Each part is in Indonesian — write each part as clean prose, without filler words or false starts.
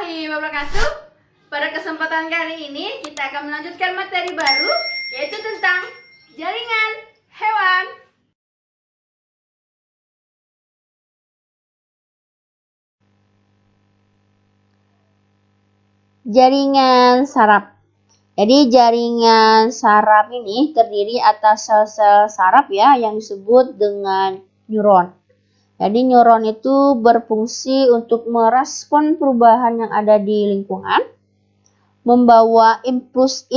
Warahmatullahi wabarakatuh. Pada kesempatan kali ini kita akan melanjutkan materi baru, yaitu tentang jaringan hewan. Jaringan saraf. Jadi jaringan saraf ini terdiri atas sel-sel saraf ya yang disebut dengan neuron. Jadi neuron itu berfungsi untuk merespon perubahan yang ada di lingkungan, membawa impuls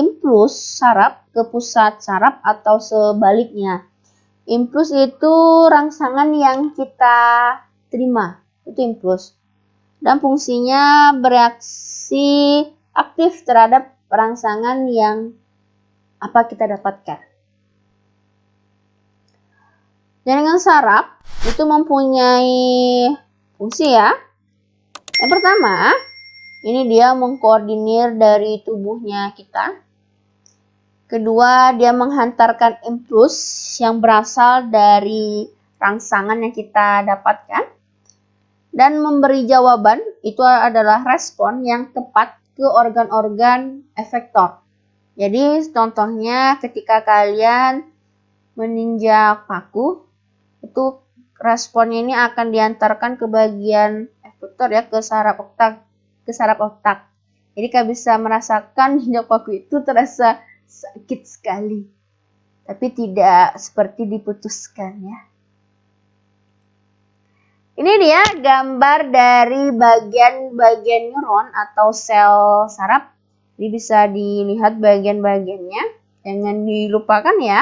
saraf ke pusat saraf atau sebaliknya. Impuls itu rangsangan yang kita terima, itu impuls. Dan fungsinya bereaksi aktif terhadap rangsangan yang apa kita dapatkan. Jaringan saraf itu mempunyai fungsi ya. Yang pertama, ini dia mengkoordinir dari tubuhnya kita. Kedua, dia menghantarkan impuls yang berasal dari rangsangan yang kita dapatkan. Dan memberi jawaban itu adalah respon yang tepat ke organ-organ efektor. Jadi contohnya ketika kalian meninjak paku, itu responnya ini akan diantarkan ke bagian efektor ya, ke saraf otak. Jadi kalian bisa merasakan injak paku itu terasa sakit sekali, tapi tidak seperti diputuskan ya. Ini dia gambar dari bagian-bagian neuron atau sel saraf. Jadi bisa dilihat bagian-bagiannya. Jangan dilupakan ya.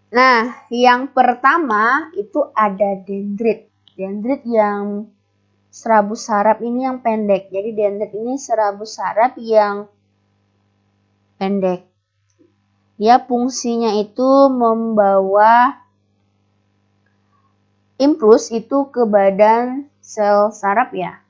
Nah, yang pertama itu ada dendrit. Dendrit yang serabut saraf ini yang pendek. Jadi dendrit ini serabut saraf yang pendek. Dia fungsinya itu membawa impuls itu ke badan sel saraf ya.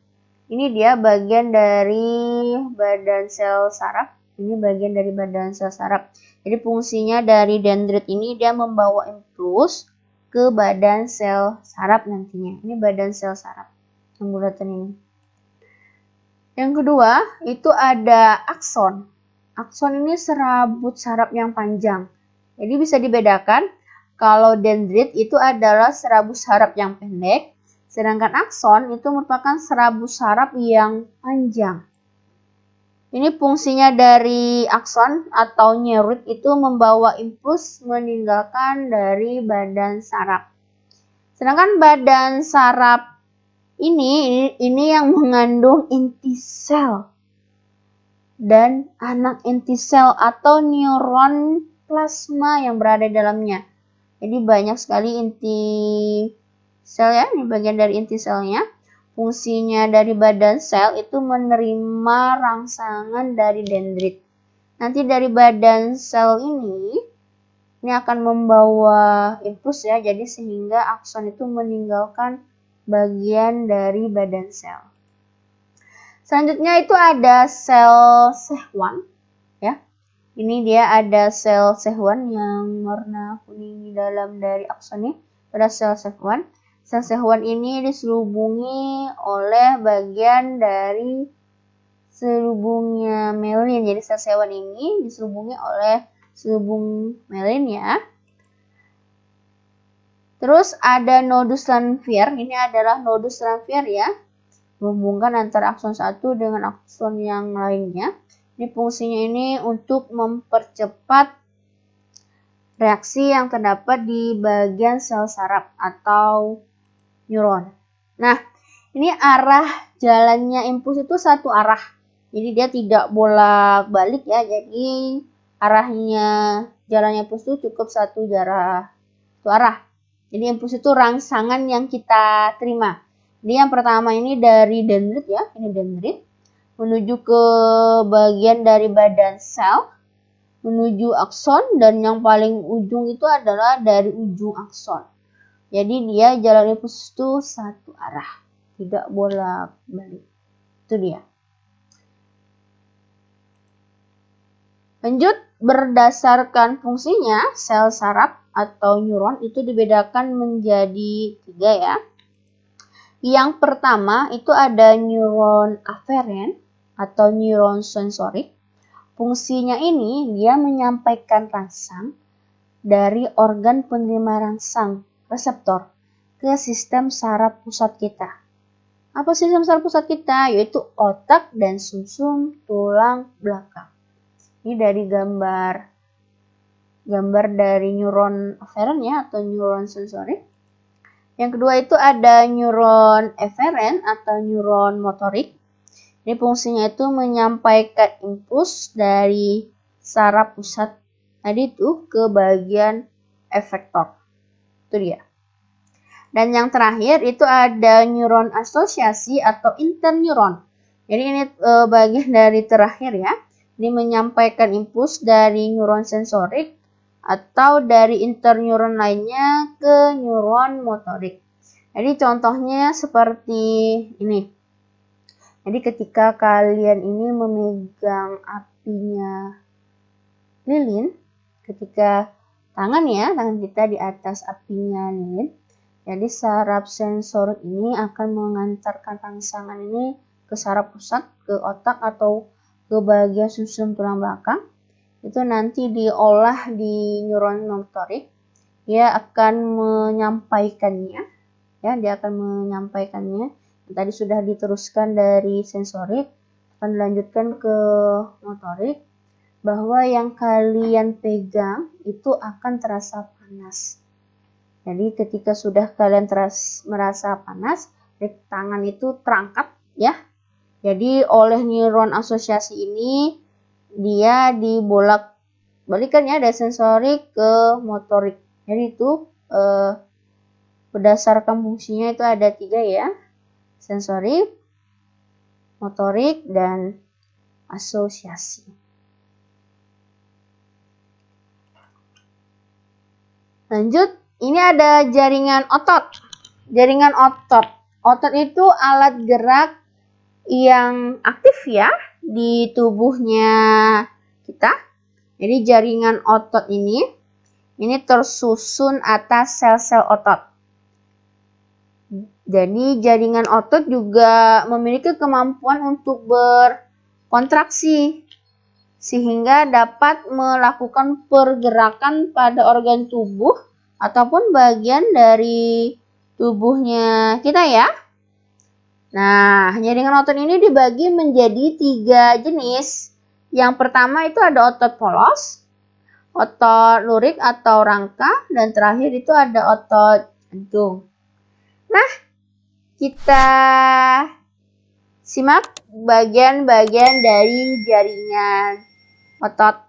Ini dia bagian dari badan sel saraf. Ini bagian dari badan sel saraf. Jadi fungsinya dari dendrit ini dia membawa impuls ke badan sel saraf nantinya. Ini badan sel saraf yang bulatan ini. Yang kedua itu ada akson. Akson ini serabut saraf yang panjang. Jadi bisa dibedakan. Kalau dendrit itu adalah serabut saraf yang pendek, sedangkan akson itu merupakan serabut saraf yang panjang. Ini fungsinya dari akson atau neurit itu membawa impuls meninggalkan dari badan saraf. Sedangkan badan saraf ini yang mengandung inti sel dan anak inti sel atau neuron plasma yang berada di dalamnya. Jadi banyak sekali inti sel ya, ini bagian dari inti selnya. Fungsinya dari badan sel itu menerima rangsangan dari dendrit. Nanti dari badan sel ini akan membawa impuls ya, jadi sehingga akson itu meninggalkan bagian dari badan sel. Selanjutnya itu ada sel Schwann ya. Ini dia ada sel Schwann yang warna kuning di dalam dari akson ini. Ada sel Schwann. Sel Schwann ini diselubungi oleh bagian dari selubungnya myelin. Jadi sel Schwann ini diselubungi oleh selubung myelin ya. Terus ada nodus Lanvier. Ini adalah nodus Lanvier ya. Menghubungkan antara akson 1 dengan akson yang lainnya. Ini fungsinya ini untuk mempercepat reaksi yang terdapat di bagian sel saraf atau neuron. Nah, ini arah jalannya impuls itu satu arah. Jadi dia tidak bolak-balik ya. Jadi arahnya jalannya impuls itu cukup satu arah. Jadi impuls itu rangsangan yang kita terima. Jadi yang pertama ini dari dendrit ya, ini dendrit. Menuju ke bagian dari badan sel, menuju akson, dan yang paling ujung itu adalah dari ujung akson. Jadi dia jalan impuls itu satu arah, tidak bolak-balik. Itu dia. Lanjut, berdasarkan fungsinya, sel saraf atau neuron itu dibedakan menjadi 3 ya. Yang pertama itu ada neuron aferen atau neuron sensorik. Fungsinya ini dia menyampaikan rangsang dari organ penerima rangsang reseptor ke sistem saraf pusat kita. Apa sistem saraf pusat kita? Yaitu otak dan sumsum tulang belakang. Ini dari gambar dari neuron aferen ya atau neuron sensorik. Yang kedua itu ada neuron eferen atau neuron motorik. Ini fungsinya itu menyampaikan impuls dari saraf pusat tadi itu ke bagian efektor. Itu dia. Dan yang terakhir itu ada neuron asosiasi atau interneuron. Jadi ini bagian dari terakhir ya. Ini menyampaikan impuls dari neuron sensorik atau dari interneuron lainnya ke neuron motorik. Jadi contohnya seperti ini. Jadi ketika kalian ini memegang apinya lilin, ketika tangan kita di atas apinya lilin, jadi saraf sensor ini akan mengantarkan rangsangan ini ke saraf pusat, ke otak atau ke bagian sumsum tulang belakang. Itu nanti diolah di neuron motorik. Dia akan menyampaikannya. Ya, dia akan menyampaikannya. Tadi sudah diteruskan dari sensorik, akan dilanjutkan ke motorik, bahwa yang kalian pegang itu akan terasa panas. Jadi ketika sudah kalian merasa panas, tangan itu terangkat ya. Jadi oleh neuron asosiasi ini dia dibolak-balikan ya dari sensorik ke motorik. Jadi itu berdasarkan fungsinya itu ada 3 ya. Sensorik, motorik, dan asosiasi. Lanjut, ini ada jaringan otot. Jaringan otot. Otot itu alat gerak yang aktif ya di tubuhnya kita. Jadi jaringan otot ini tersusun atas sel-sel otot. Jadi jaringan otot juga memiliki kemampuan untuk berkontraksi sehingga dapat melakukan pergerakan pada organ tubuh ataupun bagian dari tubuhnya kita ya. Nah, jaringan otot ini dibagi menjadi 3 jenis. Yang pertama itu ada otot polos, otot lurik atau rangka, dan terakhir itu ada otot jantung. Nah, kita simak bagian-bagian dari jaringan otot.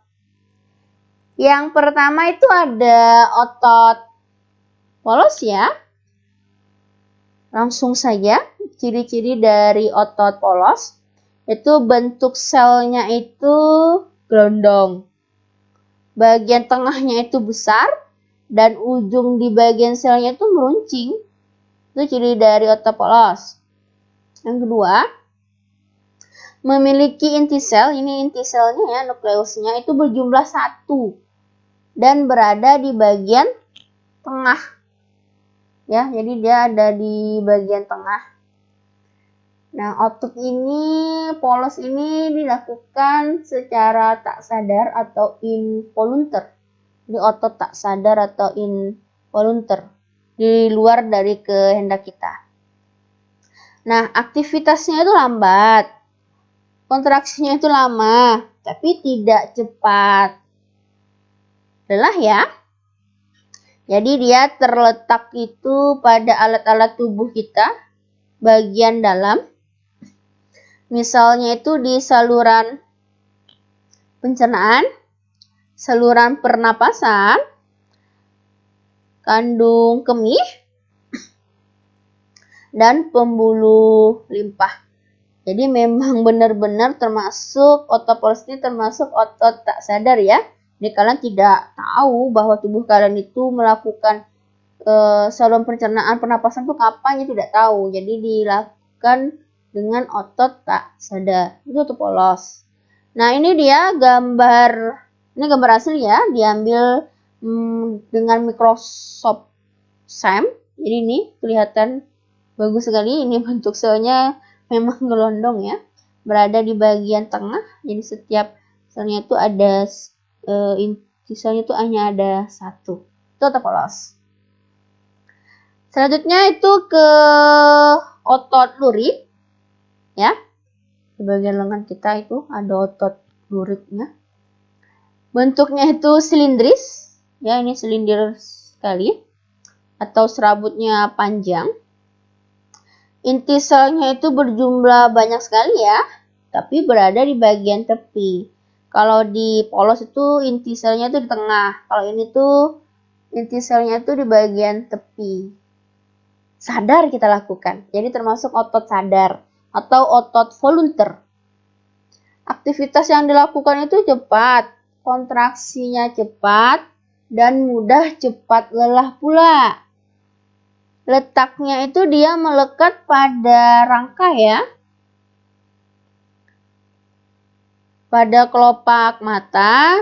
Yang pertama itu ada otot polos ya. Langsung saja ciri-ciri dari otot polos itu bentuk selnya itu gelondong. Bagian tengahnya itu besar dan ujung di bagian selnya itu meruncing. Itu ciri dari otot polos. Yang kedua, memiliki inti sel. Ini inti selnya ya, nukleusnya itu berjumlah 1 dan berada di bagian tengah. Ya, jadi dia ada di bagian tengah. Nah, otot ini, polos ini dilakukan secara tak sadar atau involuntar. Jadi otot tak sadar atau involuntar, di luar dari kehendak kita. Nah, aktivitasnya itu lambat. Kontraksinya itu lama, tapi tidak cepat. Lelah ya. Jadi dia terletak itu pada alat-alat tubuh kita, bagian dalam. Misalnya itu di saluran pencernaan, saluran pernapasan, kandung kemih, dan pembuluh limpa. Jadi memang benar-benar termasuk otot polos ini termasuk otot tak sadar ya. Jadi kalian tidak tahu bahwa tubuh kalian itu melakukan saluran pencernaan pernapasan itu kapan, ya tidak tahu. Jadi dilakukan dengan otot tak sadar. Itu otot polos. Nah, ini dia ini gambar asli ya, diambil dengan Microsoft SAM. Jadi ini kelihatan Bagus sekali, ini bentuk selnya memang gelondong ya. Berada di bagian tengah, jadi setiap selnya itu ada inti selnya itu hanya ada satu. Itu otot polos. Selanjutnya itu ke otot lurik ya. Di bagian lengan kita itu ada otot luriknya. Bentuknya itu silindris ya, ini silindir sekali atau serabutnya panjang. Inti selnya itu berjumlah banyak sekali ya, tapi berada di bagian tepi. Kalau di polos itu inti selnya itu di tengah. Kalau ini tuh inti selnya itu di bagian tepi. Sadar kita lakukan. Jadi termasuk otot sadar atau otot volunteer. Aktivitas yang dilakukan itu cepat, kontraksinya cepat, dan mudah cepat lelah pula. Letaknya itu dia melekat pada rangka ya. Pada kelopak mata,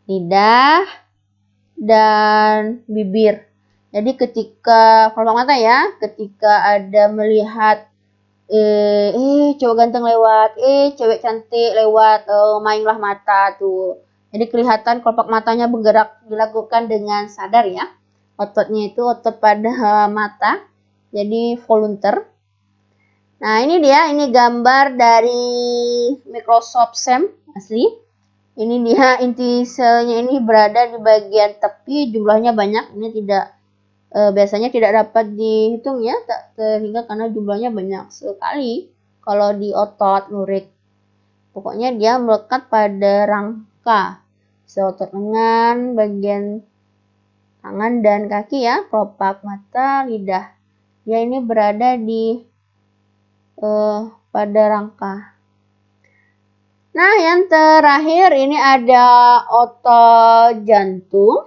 lidah, dan bibir. Jadi ketika kelopak mata ya, ketika ada melihat cowok ganteng lewat, cewek cantik lewat, mainlah mata tuh. Jadi kelihatan kelopak matanya bergerak, dilakukan dengan sadar ya. Ototnya itu otot pada mata, jadi volunteer. Nah ini dia, ini gambar dari Microsoft SEM asli. Ini dia inti selnya ini berada di bagian tepi, jumlahnya banyak. Ini tidak biasanya tidak dapat dihitung ya, tak terhingga karena jumlahnya banyak sekali. Kalau di otot lurik, pokoknya dia melekat pada rangka. Otot lengan, bagian tangan dan kaki ya, kelopak mata, lidah. Dia ini berada di pada rangka. Nah, yang terakhir ini ada otot jantung.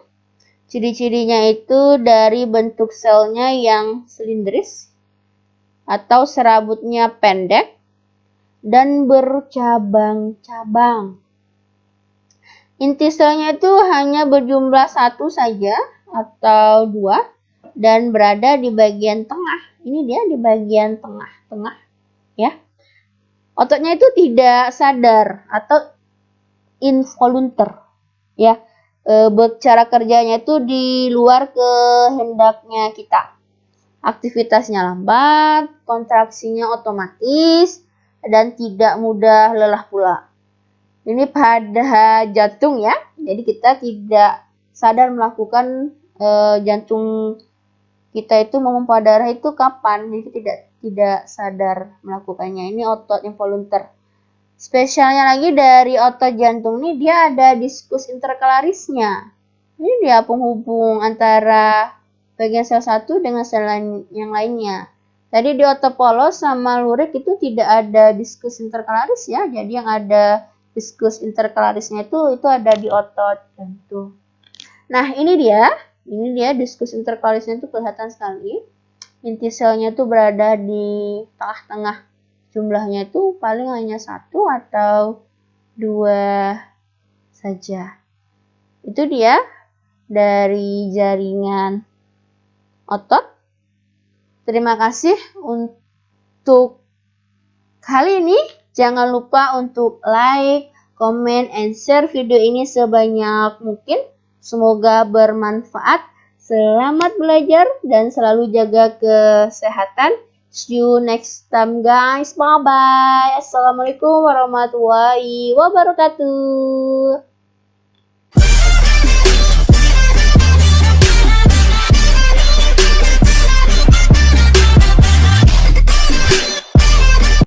Ciri-cirinya itu dari bentuk selnya yang silindris atau serabutnya pendek dan bercabang-cabang. Inti selnya itu hanya berjumlah satu saja atau dua dan berada di bagian tengah. Ini dia di bagian tengah-tengah ya. Ototnya itu tidak sadar atau involunteer ya. Cara kerjanya itu di luar kehendaknya kita. Aktivitasnya lambat, kontraksinya otomatis, dan tidak mudah lelah pula. Ini pada jantung ya, jadi kita tidak sadar melakukan jantung kita itu memompa darah itu kapan, jadi tidak sadar melakukannya. Ini otot involunteer. Spesialnya lagi dari otot jantung ini dia ada diskus interkalarisnya. Ini dia penghubung antara bagian sel satu dengan sel yang lainnya. Tadi di otot polos sama lurik itu tidak ada diskus interkalaris ya. Jadi yang ada diskus interkalarisnya itu ada di otot jantung. Nah, ini dia diskus interkalarisnya itu kelihatan sekali. Inti selnya itu berada di tengah-tengah. Jumlahnya itu paling hanya satu atau dua saja. Itu dia dari jaringan otot. Terima kasih untuk kali ini. Jangan lupa untuk like, comment, and share video ini sebanyak mungkin. Semoga bermanfaat. Selamat belajar dan selalu jaga kesehatan. See you next time guys. Bye bye. Assalamualaikum warahmatullahi wabarakatuh.